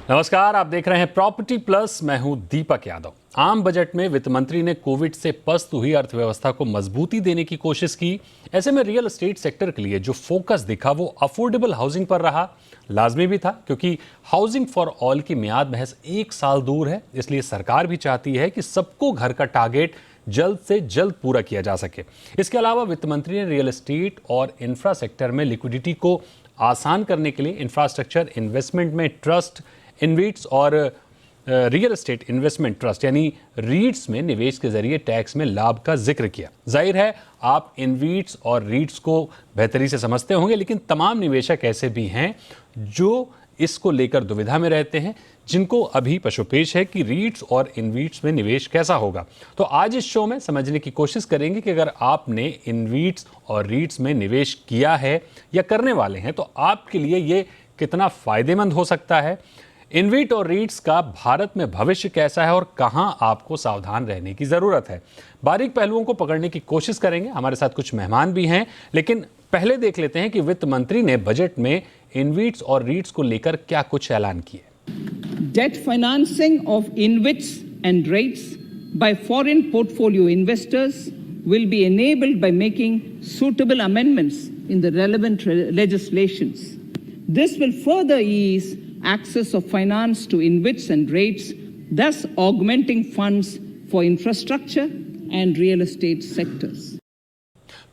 नमस्कार, आप देख रहे हैं प्रॉपर्टी प्लस। मैं हूं दीपक यादव। आम बजट में वित्त मंत्री ने कोविड से पस्त हुई अर्थव्यवस्था को मजबूती देने की कोशिश की। ऐसे में रियल एस्टेट सेक्टर के लिए जो फोकस दिखा वो अफोर्डेबल हाउसिंग पर रहा। लाजमी भी था, क्योंकि हाउसिंग फॉर ऑल की मियाद महज 1 साल दूर है। इसलिए सरकार भी चाहती है कि सबको घर का टारगेट जल्द से जल्द पूरा किया जा सके। इसके अलावा वित्त मंत्री ने रियल एस्टेट और इंफ्रा सेक्टर में लिक्विडिटी को आसान करने के लिए इंफ्रास्ट्रक्चर इन्वेस्टमेंट में ट्रस्ट, इनवीट्स और रियल एस्टेट इन्वेस्टमेंट ट्रस्ट यानी रीट्स में निवेश के जरिए टैक्स में लाभ का जिक्र किया। जाहिर है आप इनवीट्स और रीट्स को बेहतरी से समझते होंगे, लेकिन तमाम निवेशक ऐसे भी हैं जो इसको लेकर दुविधा में रहते हैं, जिनको अभी पशुपेश है कि रीट्स और इनवीट्स में निवेश कैसा होगा। तो आज इस शो में समझने की कोशिश करेंगे कि अगर आपने इनवीट्स और रीट्स में निवेश किया है या करने वाले हैं तो आपके लिए ये कितना फायदेमंद हो सकता है। इनवीट और रीट्स का भारत में भविष्य कैसा है और कहां आपको सावधान रहने की जरूरत है। बारीक पहलुओं को पकड़ने की कोशिश करेंगे। हमारे साथ कुछ मेहमान भी हैं, लेकिन पहले देख लेते हैं कि वित्त मंत्री ने बजट में इनवीट्स और रीट्स को लेकर क्या कुछ ऐलान किए। Debt financing of InvITs and REITs by foreign portfolio investors will be enabled by making suitable amendments in the relevant legislations. This will further ease access of finance to InvITs and REITs, thus augmenting funds for infrastructure and real estate sectors.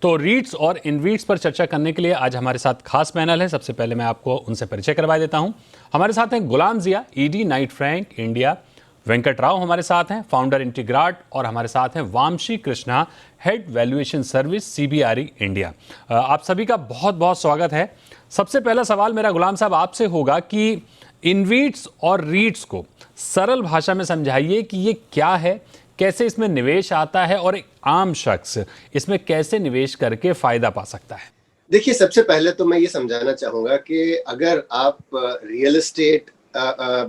तो रीट्स और इनवीट्स पर चर्चा करने के लिए आज हमारे साथ खास पैनल है। सबसे पहले मैं आपको उनसे परिचय करवा देता हूं। हमारे साथ हैं Ghulam Zia, ED Knight Frank India, Venkat Rao हमारे साथ हैं, फाउंडर इंटीग्राट, और हमारे साथ हैं Vamshi Krishna, head valuation service CBRE India. आप सभी का बहुत बहुत स्वागत है। सबसे पहला सवाल मेरा गुलाम साहब आपसे होगा कि इनवीट्स और रीट्स को सरल भाषा में समझाइए कि ये क्या है, कैसे इसमें निवेश आता है और एक आम शख्स इसमें कैसे निवेश करके फायदा पा सकता है। देखिए, सबसे पहले तो मैं ये समझाना चाहूंगा कि अगर आप रियल एस्टेट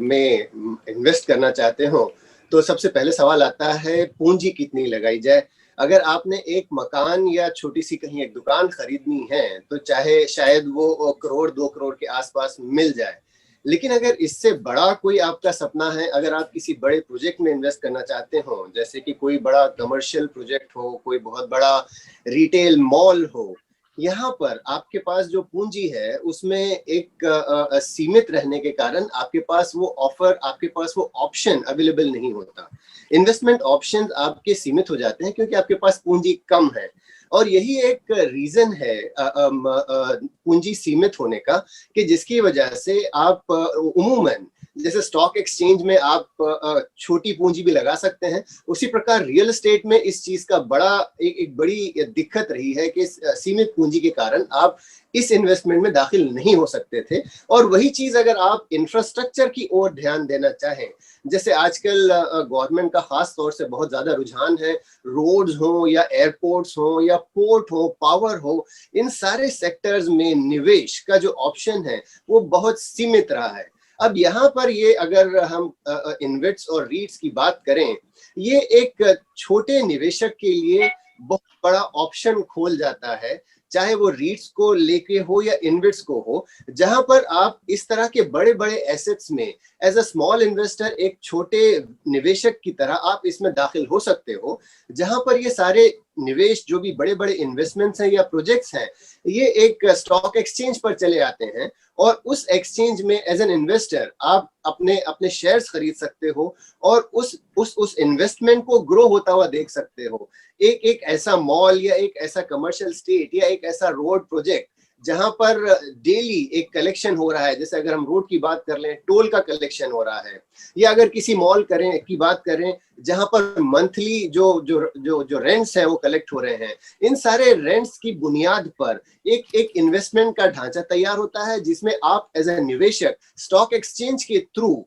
में इन्वेस्ट करना चाहते हो तो सबसे पहले सवाल आता है पूंजी कितनी लगाई जाए। अगर आपने एक मकान या छोटी सी कहीं एक दुकान खरीदनी है तो चाहे शायद वो करोड़ 2 करोड़ के आसपास मिल जाए, लेकिन अगर इससे बड़ा कोई आपका सपना है, अगर आप किसी बड़े प्रोजेक्ट में इन्वेस्ट करना चाहते हो, जैसे कि कोई बड़ा कमर्शियल प्रोजेक्ट हो, कोई बहुत बड़ा रिटेल मॉल हो, यहाँ पर आपके पास जो पूंजी है उसमें एक सीमित रहने के कारण आपके पास वो ऑफर, आपके पास वो ऑप्शन अवेलेबल नहीं होता। इन्वेस्टमेंट ऑप्शंस आपके सीमित हो जाते हैं क्योंकि आपके पास पूंजी कम है, और यही एक रीजन है पूंजी सीमित होने का, कि जिसकी वजह से आप उमूमन जैसे स्टॉक एक्सचेंज में आप छोटी पूंजी भी लगा सकते हैं, उसी प्रकार रियल एस्टेट में इस चीज का एक बड़ी दिक्कत रही है कि सीमित पूंजी के कारण आप इस इन्वेस्टमेंट में दाखिल नहीं हो सकते थे। और वही चीज अगर आप इंफ्रास्ट्रक्चर की ओर ध्यान देना चाहें, जैसे आजकल गवर्नमेंट का खास तौर से बहुत ज्यादा रुझान है, रोड्स हो या एयरपोर्ट्स हो या पोर्ट हो, पावर हो, इन सारे सेक्टर्स में निवेश का जो ऑप्शन है वो बहुत सीमित रहा है। अब यहाँ पर ये अगर हम इनविट्स और रीट्स की बात करें, ये एक छोटे निवेशक के लिए बहुत बड़ा ऑप्शन खोल जाता है, चाहे वो रीट्स को लेके हो या इनविट्स को हो, जहां पर आप इस तरह के बड़े बड़े एसेट्स में एज अ स्मॉल इन्वेस्टर, एक छोटे निवेशक की तरह आप इसमें दाखिल हो सकते हो, जहां पर ये सारे निवेश जो भी बड़े बड़े इन्वेस्टमेंट्स हैं या प्रोजेक्ट्स हैं, ये एक स्टॉक एक्सचेंज पर चले आते हैं, और उस एक्सचेंज में एज एन इन्वेस्टर आप अपने शेयर्स खरीद सकते हो और उस इन्वेस्टमेंट को ग्रो होता हुआ देख सकते हो। एक ऐसा मॉल या एक ऐसा कमर्शियल स्टेट या एक ऐसा रोड प्रोजेक्ट जहां पर डेली एक कलेक्शन हो रहा है, जैसे अगर हम रोड की बात कर लें, टोल का कलेक्शन हो रहा है, या अगर किसी मॉल की बात करें जहां पर मंथली जो रेंट्स है वो कलेक्ट हो रहे हैं, इन सारे रेंट्स की बुनियाद पर एक इन्वेस्टमेंट का ढांचा तैयार होता है, जिसमें आप एज ए निवेशक स्टॉक एक्सचेंज के थ्रू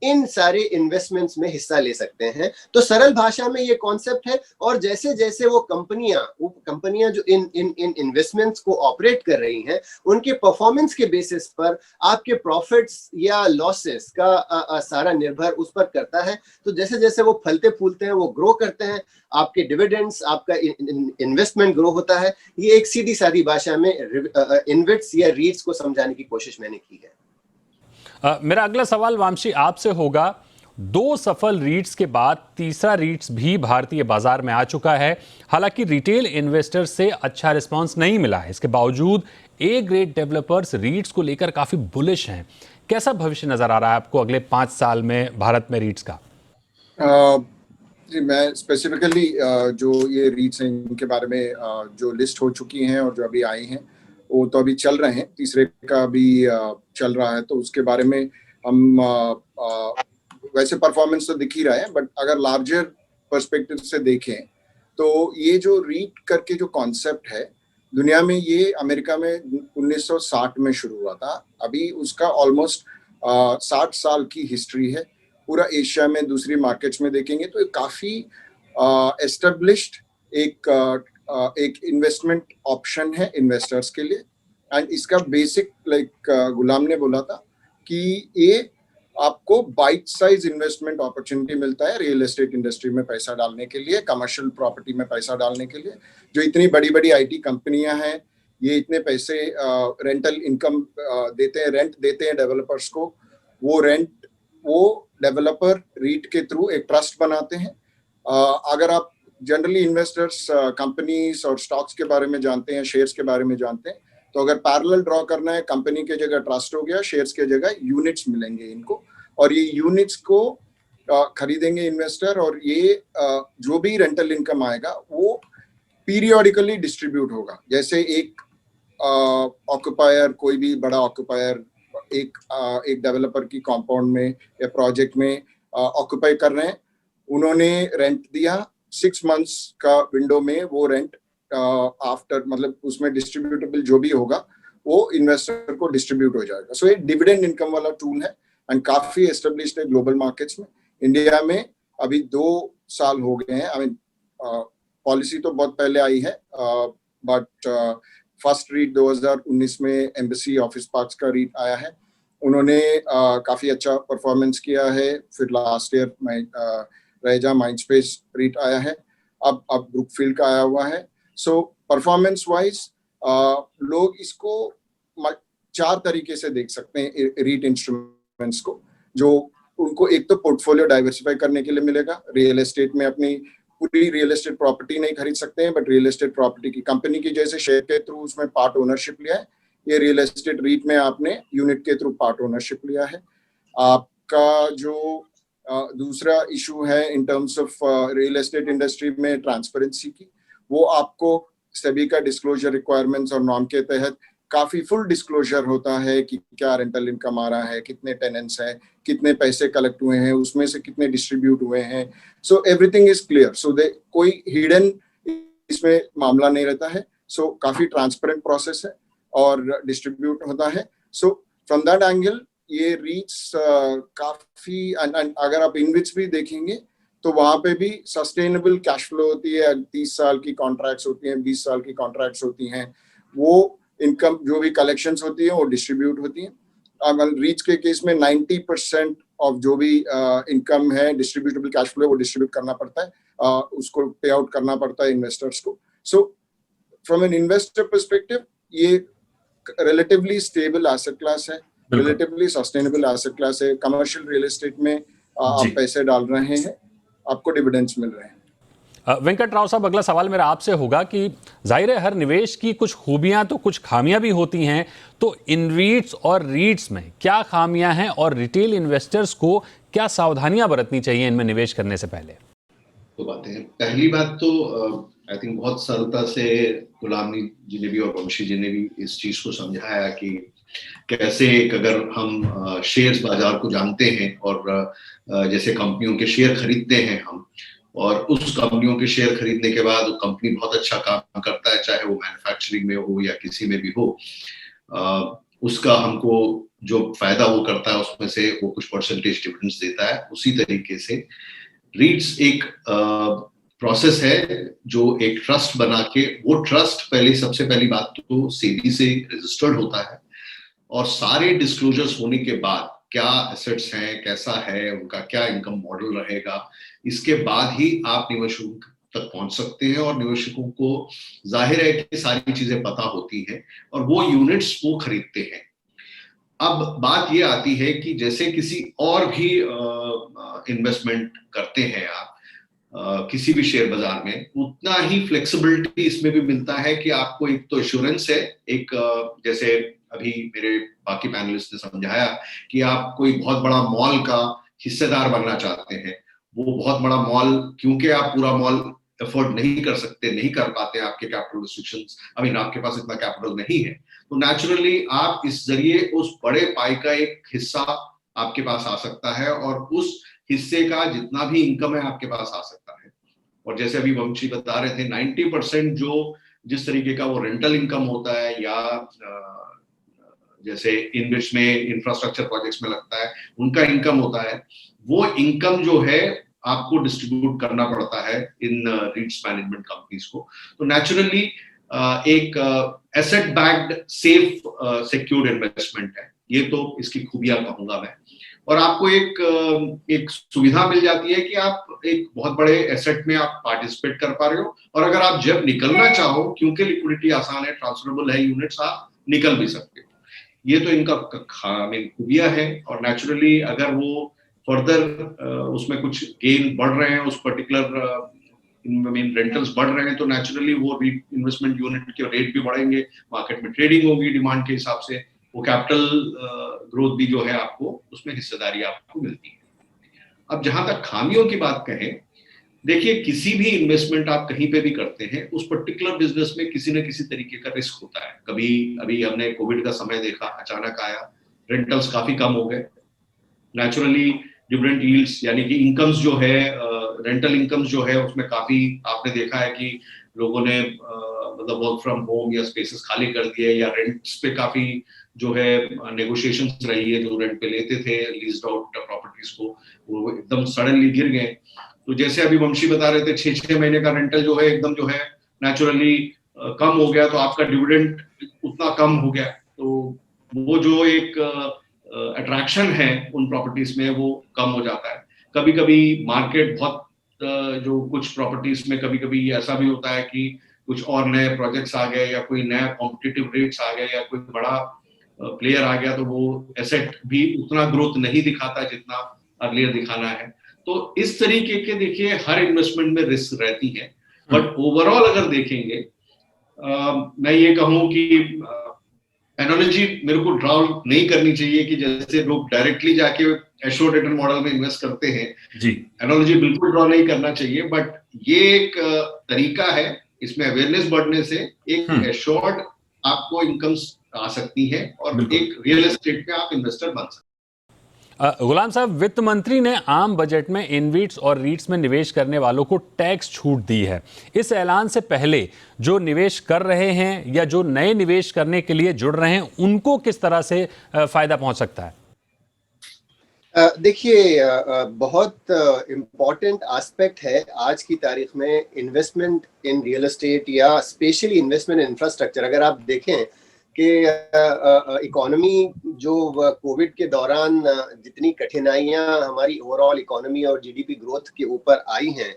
इन सारे इन्वेस्टमेंट्स में हिस्सा ले सकते हैं। तो सरल भाषा में ये कॉन्सेप्ट है, और जैसे जैसे वो कंपनियां जो इन इन्वेस्टमेंट्स को ऑपरेट कर रही हैं, उनके परफॉर्मेंस के बेसिस पर आपके प्रॉफिट्स या लॉसेस का सारा निर्भर उस पर करता है। तो जैसे जैसे वो फलते फूलते हैं, वो ग्रो करते हैं, आपके डिविडेंड्स, आपका इन्वेस्टमेंट ग्रो होता है। ये एक सीधी सादी भाषा में इनविट्स या रीट्स को समझाने की कोशिश मैंने की है। मेरा अगला सवाल वामशी आपसे होगा। 2 सफल रीट्स के बाद तीसरा रीट्स भी भारतीय बाजार में आ चुका है। हालांकि रिटेल इन्वेस्टर्स से अच्छा रिस्पांस नहीं मिला है। इसके बावजूद ए ग्रेड डेवलपर्स रीट्स को लेकर काफी बुलिश हैं। कैसा भविष्य नजर आ रहा है आपको अगले 5 साल में भारत में रीट्स का? जी, मैं स्पेसिफिकली जो ये रीट्स हैं इनके बारे में जो लिस्ट हो चुकी हैं और जो अभी आई हैं वो तो अभी चल रहे हैं, तीसरे का भी चल रहा है, तो उसके बारे में हम वैसे परफॉर्मेंस तो दिख ही रहा है, बट अगर लार्जर पर्सपेक्टिव से देखें तो ये जो रीट करके जो कॉन्सेप्ट है दुनिया में, ये अमेरिका में 1960 में शुरू हुआ था। अभी उसका ऑलमोस्ट 60 साल की हिस्ट्री है। पूरा एशिया में दूसरी मार्केट्स में देखेंगे तो काफी एस्टेब्लिश्ड एक इन्वेस्टमेंट ऑप्शन है इन्वेस्टर्स के लिए। एंड इसका बेसिक गुलाम ने बोला था कि ये आपको बाइट साइज इन्वेस्टमेंट अपॉर्चुनिटी मिलता है रियल एस्टेट इंडस्ट्री में पैसा डालने के लिए, कमर्शियल प्रॉपर्टी में पैसा डालने के लिए। जो इतनी बड़ी बड़ी आईटी कंपनियां हैं, ये इतने पैसे रेंटल इनकम देते हैं, रेंट देते हैं डेवलपर्स को। वो डेवलपर रीट के थ्रू एक ट्रस्ट बनाते हैं। अगर आप जनरली इन्वेस्टर्स कंपनीज और स्टॉक्स के बारे में जानते हैं, शेयर्स के बारे में जानते हैं, तो अगर पैरेलल ड्रॉ करना है, कंपनी के जगह ट्रस्ट हो गया, शेयर्स के जगह यूनिट्स मिलेंगे इनको, और ये यूनिट्स को खरीदेंगे इन्वेस्टर, और ये जो भी रेंटल इनकम आएगा वो पीरियोडिकली डिस्ट्रीब्यूट होगा। जैसे एक ऑक्युपायर, कोई भी बड़ा ऑक्युपायर एक डेवलपर की कंपाउंड में या प्रोजेक्ट में ऑक्युपाई कर रहे हैं, उन्होंने रेंट दिया, 6 मंथ्स का विंडो में वो रेंट आफ्टर, मतलब उसमें डिस्ट्रीब्यूटेबल जो भी होगा वो इन्वेस्टर को डिस्ट्रीब्यूट हो जाएगा। सो ये डिविडेंड इनकम वाला टूल है एंड काफी एस्टेब्लिश्ड है ग्लोबल मार्केट्स में। इंडिया में अभी 2 साल हो गए हैं। आई मीन पॉलिसी तो बहुत पहले आई है, बट फर्स्ट रीट 2019 में एम्बेसी ऑफिस पार्क्स का रीट आया है, उन्होंने काफी अच्छा परफॉर्मेंस किया है। फिर last year Raheja Mindspace REIT आया है, अब ब्रुकफील्ड का आया हुआ है। सो परफॉर्मेंस वाइज लोग इसको 4 तरीके से देख सकते हैं रीट इंस्ट्रूमेंट्स को, जो उनको एक तो पोर्टफोलियो डाइवर्सिफाई करने के लिए मिलेगा। रियल एस्टेट में अपनी पूरी रियल एस्टेट प्रॉपर्टी नहीं खरीद सकते हैं, बट रियल एस्टेट प्रॉपर्टी की कंपनी की जैसे शेयर के थ्रू उसमें पार्ट ओनरशिप लिया है, ये रियल एस्टेट रीट में आपने यूनिट के थ्रू पार्ट ओनरशिप लिया है। आपका जो दूसरा इशू है in terms of real estate industry में ट्रांसपेरेंसी की, वो आपको सेबी का डिस्क्लोजर रिक्वायरमेंट्स और नॉर्म के तहत काफी फुल डिस्क्लोजर होता है कि क्या रेंटल इनकम आ रहा है, कितने टेनेंट्स हैं, कितने पैसे कलेक्ट हुए हैं, उसमें से कितने डिस्ट्रीब्यूट हुए हैं। So everything is clear. So कोई हिडन इसमें मामला नहीं रहता है। सो काफी ट्रांसपेरेंट प्रोसेस है और डिस्ट्रीब्यूट होता है। सो फ्रॉम दैट एंगल ये रीट्स काफी, अगर आप इनविट्स भी देखेंगे तो वहां पे भी सस्टेनेबल कैश फ्लो होती है। 30 साल की कॉन्ट्रैक्ट्स होती हैं, 20 साल की कॉन्ट्रैक्ट्स होती हैं। वो इनकम जो भी कलेक्शंस होती है वो डिस्ट्रीब्यूट होती है। अगर रीच के केस में 90% ऑफ जो भी इनकम है, डिस्ट्रीब्यूटेबल कैश फ्लो, वो डिस्ट्रीब्यूट करना पड़ता है, उसको पे आउट करना पड़ता है इन्वेस्टर्स को। So from an investor perspective ये रिलेटिवली स्टेबल एसेट क्लास है, रिलेटिवली सस्टेनेबल एसेट क्लास है। कमर्शियल रियल एस्टेट में आप पैसे डाल रहे हैं, आपको डिविडेंड्स मिल रहे हैं। वेंकट राव साहब, अगला सवाल मेरा आपसे होगा कि जाहिर है हर निवेश की कुछ खूबियां तो कुछ खामियां भी होती हैं, तो इन रीट्स और रीट्स में क्या खामियां हैं और रिटेल इन्वेस्टर्स को क्या सावधानियां बरतनी चाहिए इनमें निवेश करने से पहले? तो बातें हैं। पहली बात तो आई थिंक बहुत सरलता से गुलाम जी ने भी और वंशी जी ने भी इस चीज को समझाया कि कैसे अगर हम शेयर्स बाजार को जानते हैं और जैसे कंपनियों के शेयर खरीदते हैं हम, और उस कंपनियों के शेयर खरीदने के बाद वो कंपनी बहुत अच्छा काम करता है, चाहे वो मैन्युफैक्चरिंग में हो या किसी में भी हो, उसका हमको जो फायदा वो करता है उसमें से वो कुछ परसेंटेज डिविडेंड्स देता है। उसी तरीके से रीट्स एक प्रोसेस है जो एक ट्रस्ट बना के, वो ट्रस्ट पहले सबसे पहली बात तो सेबी से रजिस्टर्ड होता है, और सारे डिस्क्लोजर्स होने के बाद क्या एसेट्स हैं, कैसा है उनका, क्या इनकम मॉडल रहेगा, इसके बाद ही आप निवेशकों तक पहुंच सकते हैं। और निवेशकों को जाहिर है कि सारी चीजें पता होती हैं और वो यूनिट्स वो खरीदते हैं। अब बात ये आती है कि जैसे किसी और भी इन्वेस्टमेंट करते हैं आप किसी भी शेयर बाजार में, उतना ही फ्लेक्सिबिलिटी इसमें भी मिलता है कि आपको एक तो एश्योरेंस है, एक जैसे अभी मेरे बाकी पैनलिस्ट ने समझाया कि आप कोई बहुत बड़ा मॉल का हिस्सेदार बनना चाहते हैं, वो बहुत बड़ा मॉल, क्योंकि आप पूरा मॉल अफोर्ड नहीं कर सकते, नहीं कर पाते, आपके कैपिटल रिस्ट्रिक्शंस, आपके पास इतना कैपिटल नहीं है, तो नेचुरली आप इस जरिए उस बड़े पाई का एक हिस्सा आपके पास आ सकता है और उस हिस्से का जितना भी इनकम है आपके पास आ सकता है। और जैसे अभी वंशी बता रहे थे 90% जो जिस तरीके का वो रेंटल इनकम होता है या जैसे इनविच में इंफ्रास्ट्रक्चर प्रोजेक्ट्स में लगता है उनका इनकम होता है, वो इनकम जो है आपको डिस्ट्रीब्यूट करना पड़ता है इन रीट्स मैनेजमेंट कंपनीज को। तो नेचुरली एक asset backed safe secured investment है, ये तो इसकी खूबियां कहूंगा मैं। और आपको एक सुविधा मिल जाती है कि आप एक बहुत बड़े एसेट में आप पार्टिसिपेट कर पा रहे हो, और अगर आप जब निकलना चाहो, क्योंकि लिक्विडिटी आसान है, ट्रांसफरेबल है यूनिट्स, आप निकल भी सकते हो। ये तो इनका खूबियां है। और नेचुरली अगर वो फर्दर उसमें कुछ गेन बढ़ रहे हैं, उस पर्टिकुलर रेंटल्स बढ़ रहे हैं, तो नेचुरली वो इन्वेस्टमेंट यूनिट के रेट भी बढ़ेंगे, मार्केट में ट्रेडिंग होगी डिमांड के हिसाब से, वो कैपिटल ग्रोथ भी जो है आपको उसमें हिस्सेदारी आपको मिलती है। अब जहां तक खामियों की बात कहें, देखिए किसी भी इन्वेस्टमेंट आप कहीं पे भी करते हैं, उस पर्टिकुलर बिजनेस में किसी न किसी तरीके का रिस्क होता है। कभी अभी हमने कोविड का समय देखा, अचानक आया, रेंटल्स काफी कम हो गए, नेचुरली डिविडेंड यील्ड्स यानी कि इनकम्स जो है, रेंटल इनकम्स जो है उसमें काफी आपने देखा है कि लोगों ने मतलब वर्क फ्रॉम होम या स्पेसेस खाली कर दिए, या रेंट्स पे काफी जो है नेगोशिएशंस रही है, जो रेंट पे लेते थे लीज्ड आउट प्रॉपर्टीज को, वो एकदम सडनली गिर गए। तो जैसे अभी वंशी बता रहे थे 6-6 महीने का रेंटल जो है एकदम जो है नेचुरली कम हो गया, तो आपका डिविडेंड उतना कम हो गया, तो वो जो एक अट्रैक्शन है उन प्रॉपर्टीज में वो कम हो जाता है। कभी कभी मार्केट बहुत जो कुछ प्रॉपर्टीज में कभी कभी ऐसा भी होता है कि कुछ और नए प्रोजेक्ट्स आ गए, या कोई नया कॉम्पिटिटिव रेट्स आ गए, या कोई बड़ा प्लेयर आ गया, तो वो एसेट भी उतना ग्रोथ नहीं दिखाता जितना अर्लियर दिखाना है। तो इस तरीके के देखिए हर इन्वेस्टमेंट में रिस्क रहती है, बट ओवरऑल अगर देखेंगे मैं ये कहूं कि एनालॉजी मेरे को ड्रॉ नहीं करनी चाहिए कि जैसे लोग डायरेक्टली जाके एश्योर्ड रिटर्न मॉडल में इन्वेस्ट करते हैं जी, एनालॉजी बिल्कुल ड्रॉ नहीं करना चाहिए, बट ये एक तरीका है, इसमें अवेयरनेस बढ़ने से एक एश्योर्ड आपको इनकम्स आ सकती है और एक रियल एस्टेट में आप इन्वेस्टर बन सकते हैं। गुलाम साहब, वित्त मंत्री ने आम बजट में इनविट्स और रीट्स में निवेश करने वालों को टैक्स छूट दी है। इस ऐलान से पहले जो निवेश कर रहे हैं या जो नए निवेश करने के लिए जुड़ रहे हैं, उनको किस तरह से फायदा पहुंच सकता है? देखिए, बहुत इम्पोर्टेंट एस्पेक्ट है आज की तारीख में इन्वेस्टमेंट इन रियल एस्टेट या स्पेशली इन्वेस्टमेंट इन इंफ्रास्ट्रक्चर। अगर आप देखें कि इकोनॉमी जो कोविड के दौरान जितनी कठिनाइयां हमारी ओवरऑल इकोनॉमी और जीडीपी ग्रोथ के ऊपर आई हैं,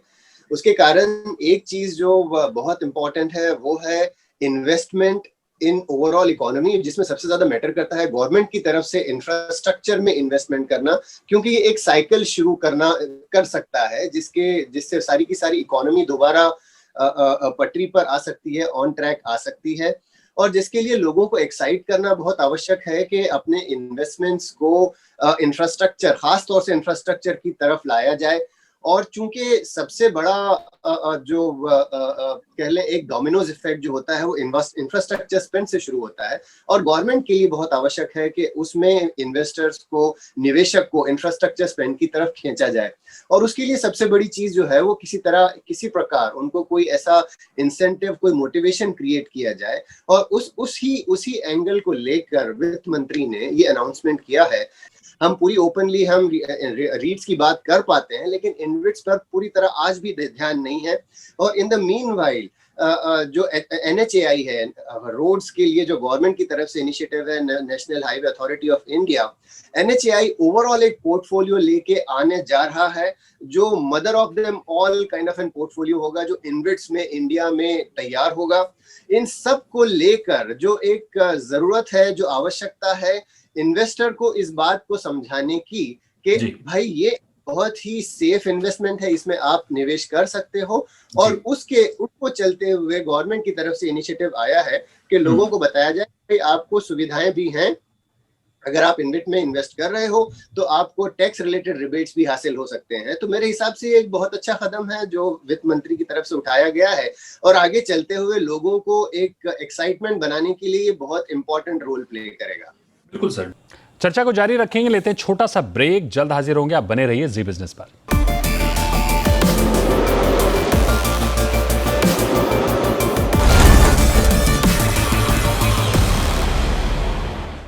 उसके कारण एक चीज जो बहुत इम्पोर्टेंट है वो है इन्वेस्टमेंट इन ओवरऑल इकोनॉमी, जिसमें सबसे ज्यादा मैटर करता है गवर्नमेंट की तरफ से इंफ्रास्ट्रक्चर में इन्वेस्टमेंट करना, क्योंकि ये एक साइकिल शुरू कर सकता है जिससे सारी की सारी इकोनॉमी दोबारा पटरी पर आ सकती है, ऑन ट्रैक आ सकती है। और जिसके लिए लोगों को एक्साइट करना बहुत आवश्यक है कि अपने इन्वेस्टमेंट्स को इंफ्रास्ट्रक्चर, खास तौर से इंफ्रास्ट्रक्चर की तरफ लाया जाए। और चूंकि सबसे बड़ा जो कह लें एक डोमिनोज इफेक्ट जो होता है वो इंफ्रास्ट्रक्चर स्पेंड से शुरू होता है, और गवर्नमेंट के लिए बहुत आवश्यक है कि उसमें इन्वेस्टर्स को, निवेशक को इंफ्रास्ट्रक्चर स्पेंड की तरफ खींचा जाए। और उसके लिए सबसे बड़ी चीज जो है वो किसी प्रकार उनको कोई ऐसा इंसेंटिव, कोई मोटिवेशन क्रिएट किया जाए। और उसी एंगल को लेकर वित्त मंत्री ने ये अनाउंसमेंट किया है। हम पूरी ओपनली हम रीट्स की बात कर पाते हैं, लेकिन इनविट्स पर पूरी तरह आज भी ध्यान नहीं है। और इन द मीनवाइल जो NHAI है, रोड्स के लिए जो गवर्नमेंट की तरफ से इनिशिएटिव है, National Highway Authority of India, NHAI overall एक पोर्टफोलियो लेके आने जा रहा है जो mother of them all kind of an portfolio होगा, जो इनविट्स में इंडिया में तैयार होगा। इन सब को लेकर जो एक जरूरत है, जो आवश्यकता है, इन्वेस्टर को इस बात को समझाने की कि जी। भाई ये बहुत ही सेफ इन्वेस्टमेंट है, इसमें आप निवेश कर सकते हो। और उसको चलते हुए गवर्नमेंट की तरफ से इनिशिएटिव आया है कि लोगों को बताया जाए कि आपको सुविधाएं भी हैं, अगर आप इन्वेट में इन्वेस्ट कर रहे हो तो आपको टैक्स रिलेटेड रिबेट्स भी हासिल हो सकते हैं। तो मेरे हिसाब से ये एक बहुत अच्छा कदम है जो वित्त मंत्री की तरफ से उठाया गया है, और आगे चलते हुए लोगों को एक एक्साइटमेंट बनाने के लिए ये बहुत इंपॉर्टेंट रोल प्ले करेगा। बिल्कुल सर। चर्चा को जारी रखेंगे, लेते हैं छोटा सा ब्रेक, जल्द हाजिर होंगे, आप बने रहिए जी बिजनेस पर।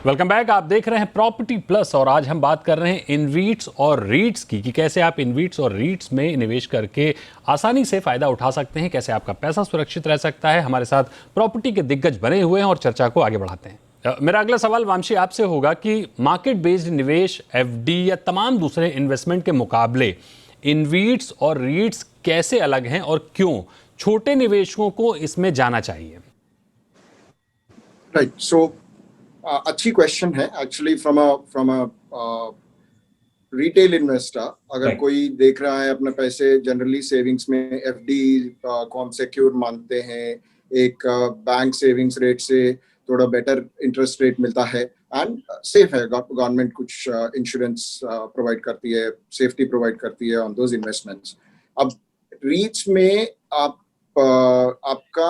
वेलकम बैक, आप देख रहे हैं प्रॉपर्टी प्लस और आज हम बात कर रहे हैं इनवीट्स और रीट्स की कि कैसे आप इनवीट्स और रीट्स में निवेश करके आसानी से फायदा उठा सकते हैं, कैसे आपका पैसा सुरक्षित रह सकता है। हमारे साथ प्रॉपर्टी के दिग्गज बने हुए हैं और चर्चा को आगे बढ़ाते हैं। मेरा अगला सवाल वामशी आपसे होगा कि मार्केट बेस्ड निवेश, एफडी या तमाम दूसरे इन्वेस्टमेंट के मुकाबले इनवीट्स और रीट्स कैसे अलग हैं और क्यों छोटे निवेशकों को इसमें जाना चाहिए? राइट, सो अच्छी क्वेश्चन है actually from a retail investor. अगर Right. कोई देख रहा है अपने पैसे जनरली सेविंग्स में, एफडी को हम सिक्योर मानते हैं, एक बैंक सेविंग्स रेट से थोड़ा बेटर इंटरेस्ट रेट मिलता है एंड सेफ है। गवर्नमेंट कुछ इंश्योरेंस प्रोवाइड करती है, सेफ्टी प्रोवाइड करती है ऑन दोज इन्वेस्टमेंट्स। अब रीट्स में आपका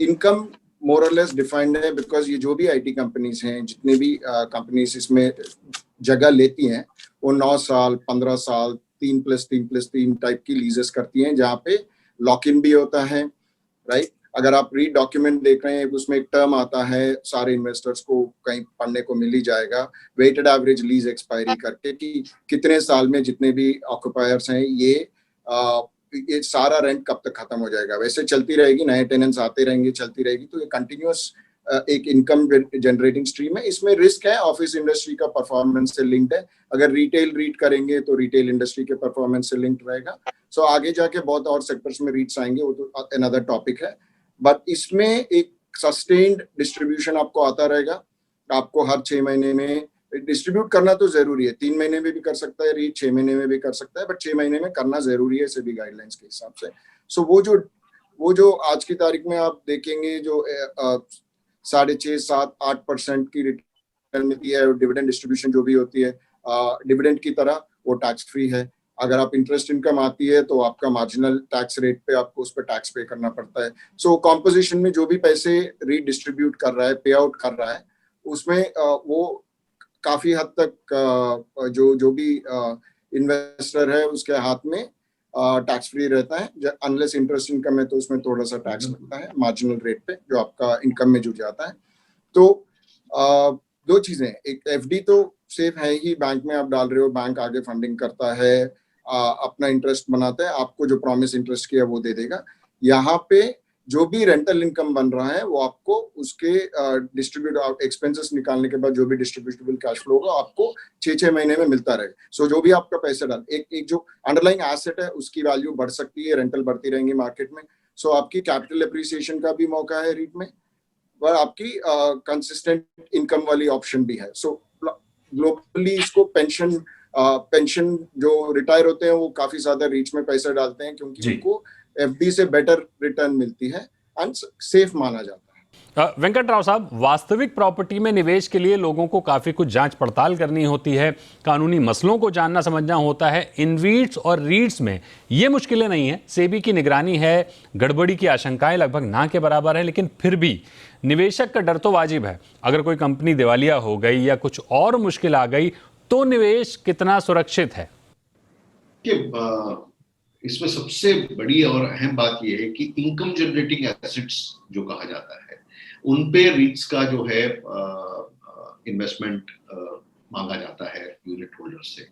इनकम मोर और लेस डिफाइंड है, बिकॉज ये जो भी आईटी कंपनीज हैं, जितने भी कंपनीज इसमें जगह लेती हैं, वो 9 साल 15 साल 3+3+3 टाइप की लीजेस करती हैं, जहाँ पे लॉक इन भी होता है। राइट, अगर आप रीड डॉक्यूमेंट देख रहे हैं, उसमें एक टर्म आता है, सारे इन्वेस्टर्स को कहीं पढ़ने को मिल ही जाएगा, वेटेड एवरेज लीज एक्सपायरी करके, कि कितने साल में जितने भी ऑक्यूपायर्स हैं ये सारा रेंट कब तक खत्म हो जाएगा। वैसे चलती रहेगी, नए टेनेंट्स आते रहेंगे, चलती रहेगी, तो ये कंटिन्यूअस एक इनकम जनरेटिंग स्ट्रीम है। इसमें रिस्क है, ऑफिस इंडस्ट्री का परफॉर्मेंस से लिंक्ड है। अगर रिटेल रीड करेंगे तो रिटेल इंडस्ट्री के परफॉर्मेंस से लिंक्ड रहेगा। सो आगे जाके बहुत और सेक्टर्स में रीट्स आएंगे, वो तो अनदर टॉपिक है। बट इसमें एक सस्टेन्ड डिस्ट्रीब्यूशन आपको आता रहेगा। आपको हर 6 महीने में डिस्ट्रीब्यूट करना तो जरूरी है, 3 महीने में भी कर सकता है रीट, 6 महीने में भी कर सकता है, बट 6 महीने में करना जरूरी है सेबी गाइडलाइंस के हिसाब से। सो वो जो आज की तारीख में आप देखेंगे जो 6.5, 7, 8% की रिटर्न मिलती है, और डिविडेंड डिस्ट्रीब्यूशन जो भी होती है डिविडेंड की तरह, वो टैक्स फ्री है। अगर आप इंटरेस्ट इनकम आती है तो आपका मार्जिनल टैक्स रेट पे आपको उस पर टैक्स पे करना पड़ता है। सो कॉम्पोजिशन में जो भी पैसे रीडिस्ट्रीब्यूट कर रहा है, पे आउट कर रहा है, उसमें वो काफी हद तक जो भी इन्वेस्टर है उसके हाथ में टैक्स फ्री रहता है। अनलेस इंटरेस्ट इनकम है तो उसमें थोड़ा सा टैक्स लगता है मार्जिनल रेट पे, जो आपका इनकम में जुड़ जाता है। तो 2 चीजें, एक एफडी तो सेफ है ही, बैंक में आप डाल रहे हो, बैंक आगे फंडिंग करता है, अपना इंटरेस्ट बनाता है, आपको जो प्रॉमिस इंटरेस्ट किया वो दे देगा। यहाँ पे जो भी रेंटल इनकम बन रहा है वो आपको उसके डिस्ट्रीब्यूट एक्सपेंसेस निकालने के बाद जो भी डिस्ट्रीब्यूटेबल कैश फ्लो होगा आपको 6 महीने में मिलता रहेगा। सो जो भी आपका पैसा डाल, एक जो अंडरलाइंग एसेट है उसकी वैल्यू बढ़ सकती है, रेंटल बढ़ती रहेंगी मार्केट में। सो आपकी कैपिटल एप्रिसिएशन का भी मौका है रीट में, और आपकी कंसिस्टेंट इनकम वाली ऑप्शन भी है। सो ग्लोबली इसको पेंशन जो रिटायर होते हैं वो काफी ज्यादा रीच में पैसा डालते हैं, क्योंकि उनको एफडी से बेटर रिटर्न मिलती है एंड सेफ माना जाता है। वेंकट राव साहब, वास्तविक प्रॉपर्टी में निवेश के लिए लोगों को काफी कुछ जांच पड़ताल करनी होती है, कानूनी मसलों को जानना समझना होता है। इनवीट्स और रीट्स में ये मुश्किलें नहीं है, सेबी की निगरानी है, गड़बड़ी की आशंकाएं लगभग ना के बराबर है, लेकिन फिर भी निवेशक का डर तो वाजिब है। अगर कोई कंपनी दिवालिया हो गई या कुछ और मुश्किल आ गई तो निवेश कितना सुरक्षित है? इसमें सबसे बड़ी और अहम बात यह है कि इनकम जनरेटिंग एसेट्स जो कहा जाता है, उन पे रीट्स का जो है इन्वेस्टमेंट मांगा जाता है यूनिट होल्डर से।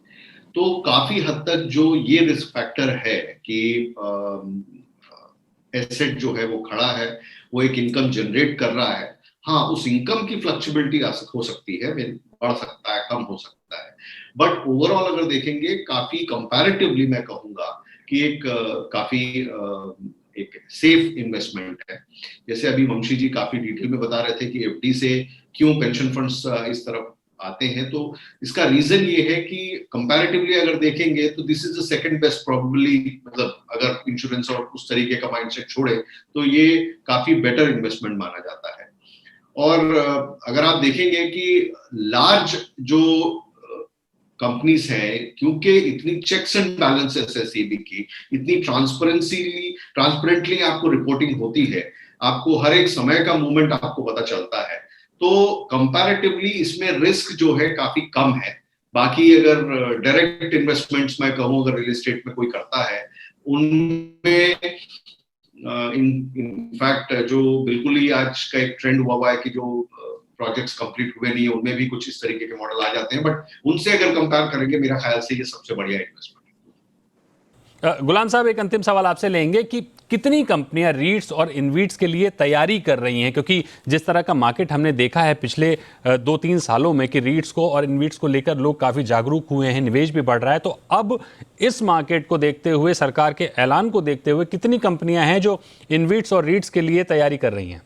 तो काफी हद तक जो ये रिस्क फैक्टर है कि एसेट जो है वो खड़ा है, वो एक इनकम जनरेट कर रहा है, हाँ उस इनकम की फ्लक्चुबिलिटी हो सकती है, बढ़ सकता है, कम हो सकता है, बट ओवरऑल अगर देखेंगे काफी कंपैरेटिवली मैं कहूंगा कि एक काफी एक सेफ इन्वेस्टमेंट है। जैसे अभी वंशी जी काफी डिटेल में बता रहे थे कि एफडी से क्यों पेंशन फंड्स इस तरफ आते हैं, तो इसका रीजन ये है कि कंपैरेटिवली अगर देखेंगे तो this is the second best probably, मतलब अगर इंश्योरेंस और उस तरीके का माइंडसेट छोड़े तो ये काफी बेटर इन्वेस्टमेंट माना जाता है। और अगर आप देखेंगे कि लार्ज जो कंपनीज हैं, क्योंकि इतनी चेक्स एंड बैलेंसेस है सेबी की, इतनी ट्रांसपेरेंटली आपको रिपोर्टिंग होती है, आपको हर एक समय का मूवमेंट आपको पता चलता है, तो कंपैरेटिवली इसमें रिस्क जो है काफी कम है। बाकी अगर डायरेक्ट इन्वेस्टमेंट्स मैं कहूँ अगर रियल एस्टेट में कोई करता है, उनमें इनफैक्ट जो बिल्कुल ही आज का एक ट्रेंड हुआ है कि जो प्रोजेक्ट्स कंप्लीट हुए नहीं है उनमें भी कुछ इस तरीके के मॉडल आ जाते हैं, बट उनसे अगर कंपेयर करेंगे मेरा ख्याल से ये सबसे बढ़िया इन्वेस्टमेंट है। गुलाम साहब, एक अंतिम सवाल आपसे लेंगे कि कितनी कंपनियां रीट्स और इनवीट्स के लिए तैयारी कर रही हैं, क्योंकि जिस तरह का मार्केट हमने देखा है पिछले 2-3 सालों में कि रीट्स को और इनवीट्स को लेकर लोग काफ़ी जागरूक हुए हैं, निवेश भी बढ़ रहा है, तो अब इस मार्केट को देखते हुए, सरकार के ऐलान को देखते हुए, कितनी कंपनियां हैं जो इनवीट्स और रीट्स के लिए तैयारी कर रही हैं?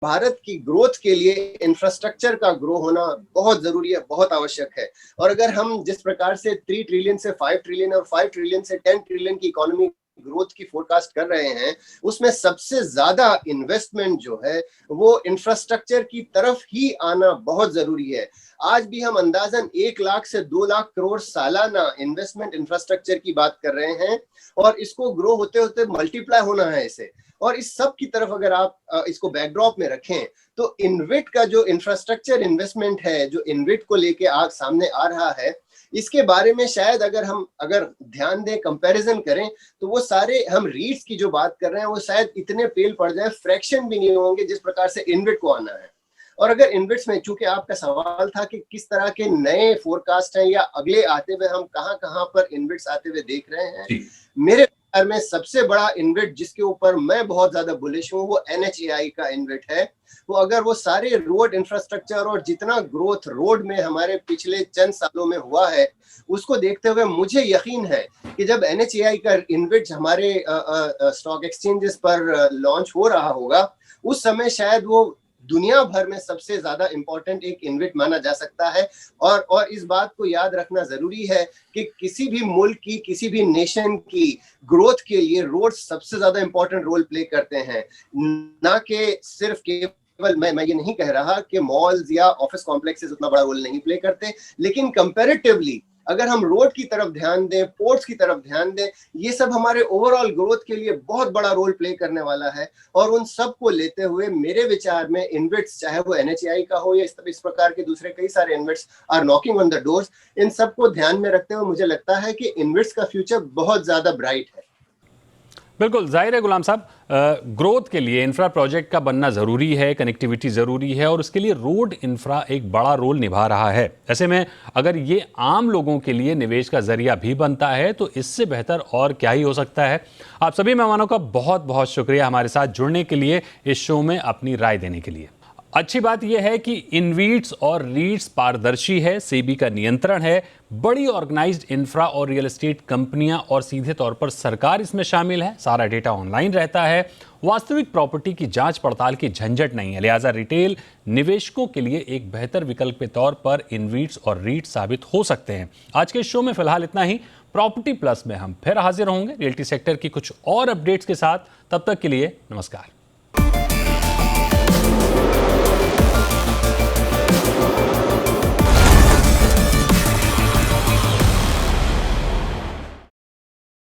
भारत की ग्रोथ के लिए इंफ्रास्ट्रक्चर का ग्रो होना बहुत जरूरी है, बहुत आवश्यक है। और अगर हम जिस प्रकार से 3 ट्रिलियन से 5 ट्रिलियन और 5 ट्रिलियन से 10 ट्रिलियन की इकोनॉमी ग्रोथ की फोरकास्ट कर रहे हैं, उसमें सबसे ज्यादा इन्वेस्टमेंट जो है वो इंफ्रास्ट्रक्चर की तरफ ही आना बहुत जरूरी है। आज भी हम अंदाजन 1 लाख से 2 लाख करोड़ सालाना इन्वेस्टमेंट इंफ्रास्ट्रक्चर की बात कर रहे हैं, और इसको ग्रो होते होते मल्टीप्लाई होना है इसे। और इस सब की तरफ अगर आप इसको बैकड्रॉप में रखें तो इनविट का जो इंफ्रास्ट्रक्चर इन्वेस्टमेंट है, जो इनविट को लेके आज सामने आ रहा है, इसके बारे में शायद अगर ध्यान दें, कंपैरिजन करें, तो वो सारे हम रीट्स की जो बात कर रहे हैं वो शायद इतने पेल पड़ जाए, फ्रैक्शन भी नहीं होंगे जिस प्रकार से इनविट को आना है। और अगर इनविट्स में, चूंकि आपका सवाल था कि किस तरह के नए फोरकास्ट हैं या अगले आते हुए हम कहां पर इनविट्स आते हुए देख रहे हैं, मेरे विचार में सबसे बड़ा इनविट जिसके ऊपर मैं बहुत ज्यादा बुलिश हूं वो NHAI का इनविट है। वो अगर वो सारे रोड इंफ्रास्ट्रक्चर और जितना ग्रोथ रोड में हमारे पिछले चंद सालों में हुआ है उसको देखते हुए मुझे यकीन है कि जब NHAI का इनविट हमारे स्टॉक एक्सचेंजेस पर लॉन्च हो रहा होगा, उस समय शायद वो दुनिया भर में सबसे ज्यादा इंपॉर्टेंट एक इनविट माना जा सकता है। और इस बात को याद रखना जरूरी है कि किसी भी मुल्क की, किसी भी नेशन की ग्रोथ के लिए रोड सबसे ज्यादा इंपॉर्टेंट रोल प्ले करते हैं, ना कि सिर्फ केवल मैं ये नहीं कह रहा कि मॉल्स या ऑफिस कॉम्प्लेक्सेस उतना बड़ा रोल नहीं प्ले करते, लेकिन कंपैरेटिवली अगर हम रोड की तरफ ध्यान दें, पोर्ट्स की तरफ ध्यान दें, ये सब हमारे ओवरऑल ग्रोथ के लिए बहुत बड़ा रोल प्ले करने वाला है। और उन सब को लेते हुए मेरे विचार में इनविट्स, चाहे वो NHAI का हो या इस प्रकार के दूसरे कई सारे InvITs are knocking on the doors, इन सब को ध्यान में रखते हुए मुझे लगता है कि इनविट्स का फ्यूचर बहुत ज्यादा ब्राइट है। बिल्कुल जाहिर है गुलाम साहब, ग्रोथ के लिए इंफ्रा प्रोजेक्ट का बनना ज़रूरी है, कनेक्टिविटी ज़रूरी है, और उसके लिए रोड इंफ्रा एक बड़ा रोल निभा रहा है। ऐसे में अगर ये आम लोगों के लिए निवेश का जरिया भी बनता है तो इससे बेहतर और क्या ही हो सकता है। आप सभी मेहमानों का बहुत बहुत शुक्रिया हमारे साथ जुड़ने के लिए, इस शो में अपनी राय देने के लिए। अच्छी बात यह है कि इनवीट्स और रीट्स पारदर्शी है, सेबी का नियंत्रण है, बड़ी ऑर्गेनाइज्ड इंफ्रा और रियल एस्टेट कंपनियां और सीधे तौर पर सरकार इसमें शामिल है, सारा डेटा ऑनलाइन रहता है, वास्तविक प्रॉपर्टी की जांच पड़ताल की झंझट नहीं है, लिहाजा रिटेल निवेशकों के लिए एक बेहतर विकल्प के तौर पर इनवीट्स और रीट्स साबित हो सकते हैं। आज के शो में फिलहाल इतना ही। प्रॉपर्टी प्लस में हम फिर हाजिर होंगे रियल्टी सेक्टर की कुछ और अपडेट्स के साथ। तब तक के लिए नमस्कार।